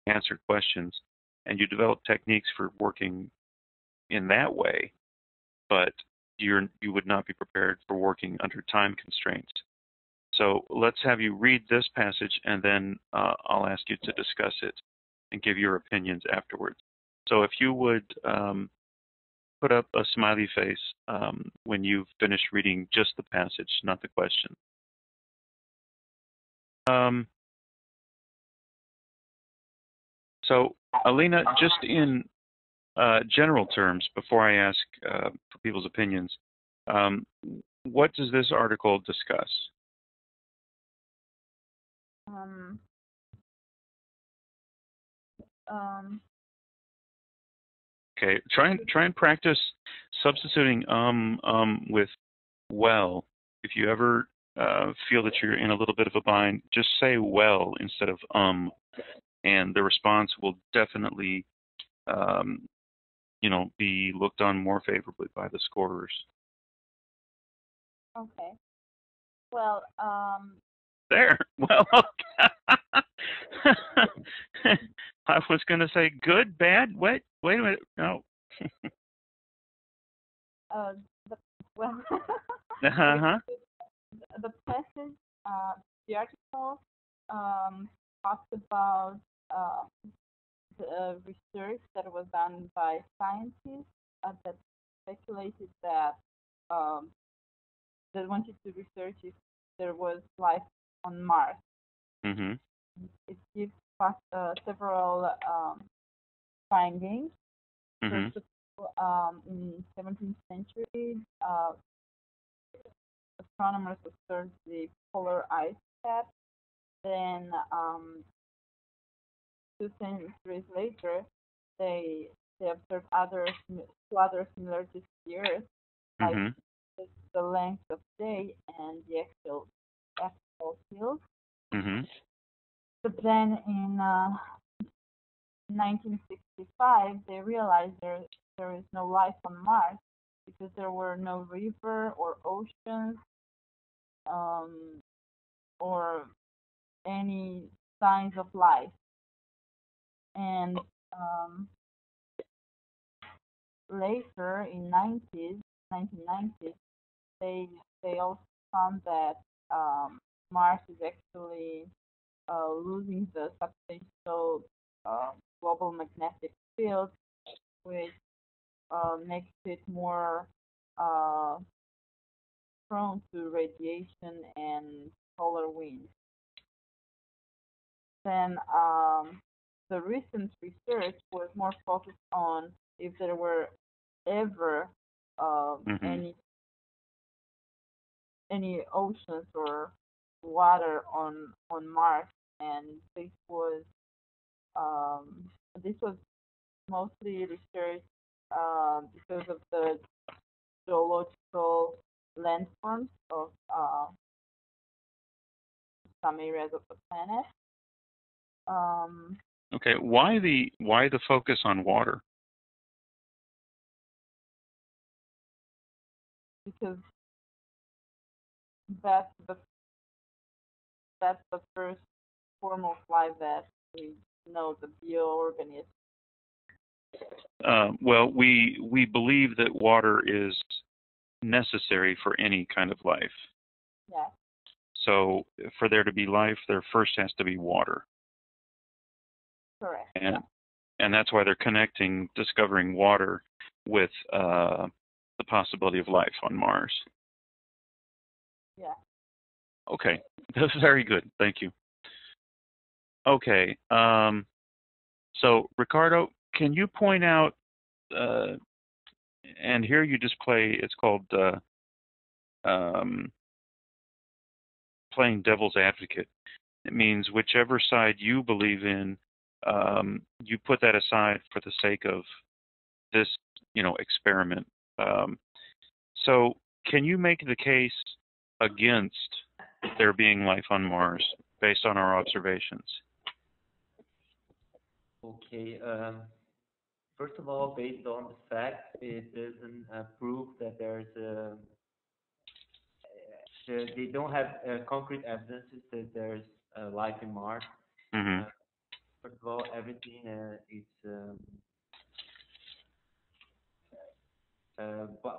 answered questions, and you develop techniques for working in that way, but you would not be prepared for working under time constraints. So let's have you read this passage, and then I'll ask you to discuss it and give your opinions afterwards. So if you would put up a smiley face when you've finished reading just the passage, not the question. So, Alina, just in general terms, before I ask for people's opinions, what does this article discuss? Okay, try and practice substituting with well. If you ever feel that you're in a little bit of a bind, just say well instead of and the response will definitely be looked on more favorably by the scorers. Okay. Well, there. Well, I was going to say good, bad. Wait a minute. No. The passage, the article talks about the research that was done by scientists that speculated that they wanted to research if there was life on Mars. Mm-hmm. It gives several findings. Mm-hmm. First of all, in 17th century, astronomers observed the polar ice cap. Then, 2 centuries later, they observed two other similarities to the Earth, like the length of day and the actual field. Mm-hmm. But then in 1965, they realized there is no life on Mars because there were no river or oceans or any signs of life. And later in 1990s, they also found that Mars is actually losing the substantial global magnetic field, which makes it more prone to radiation and solar winds. Then the recent research was more focused on if there were ever any oceans or water on Mars, and this was mostly research because of the geological landforms of some areas of the planet. Okay, why the focus on water? Because that's the first form of life that we know, the bioorganism. Well, we believe that water is necessary for any kind of life. Yeah. So for there to be life, there first has to be water. Correct. And that's why they're discovering water with the possibility of life on Mars. Yeah. Okay, that's very good. Thank you. Okay, so Ricardo, can you point out, and here you just play, it's called playing devil's advocate. It means whichever side you believe in, you put that aside for the sake of this, experiment. So can you make the case against there being life on Mars based on our observations? Okay. First of all, based on the fact, it doesn't prove that they don't have concrete evidences that there's life in Mars. Mm-hmm. First of all, everything is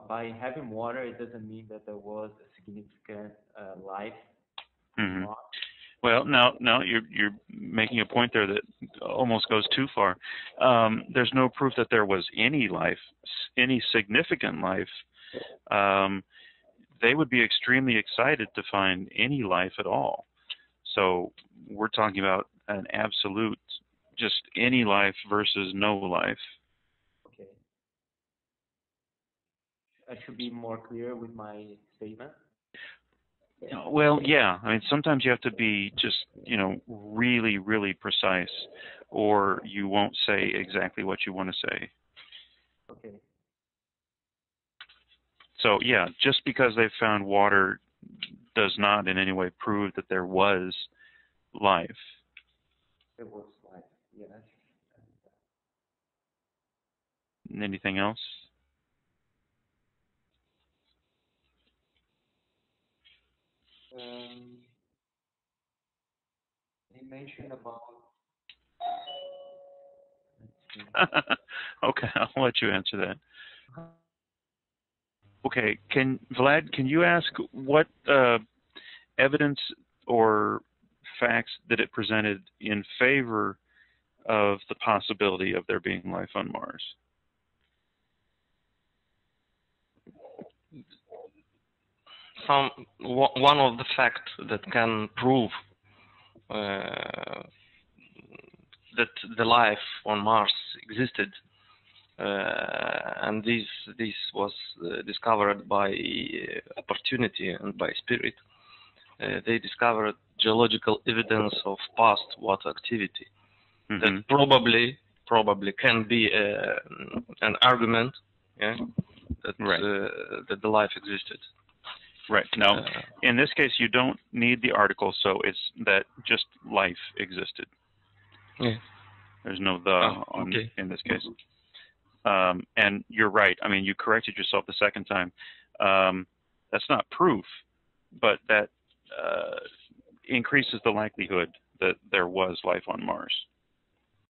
by having water, it doesn't mean that there was a significant life on Mars. Well, now you're making a point there that almost goes too far. There's no proof that there was any life, any significant life. They would be extremely excited to find any life at all. So we're talking about an absolute, just any life versus no life. Okay. I should be more clear with my statement. Well, yeah. I mean, sometimes you have to be just, really, really precise, or you won't say exactly what you want to say. Okay. So, yeah, just because they found water does not in any way prove that there was life. There was life, yes. Anything else? They mentioned about. Okay, I'll let you answer that. Okay, Vlad, can you ask what evidence or facts that it presented in favor of the possibility of there being life on Mars? One of the facts that can prove that the life on Mars existed, and this was discovered by Opportunity and by Spirit. They discovered geological evidence of past water activity. That probably can be an argument, yeah, that that the life existed. Right. Now, in this case, you don't need the article, so it's that just life existed. Yeah. There's no in this case. And you're right. I mean, you corrected yourself the second time. That's not proof, but that increases the likelihood that there was life on Mars.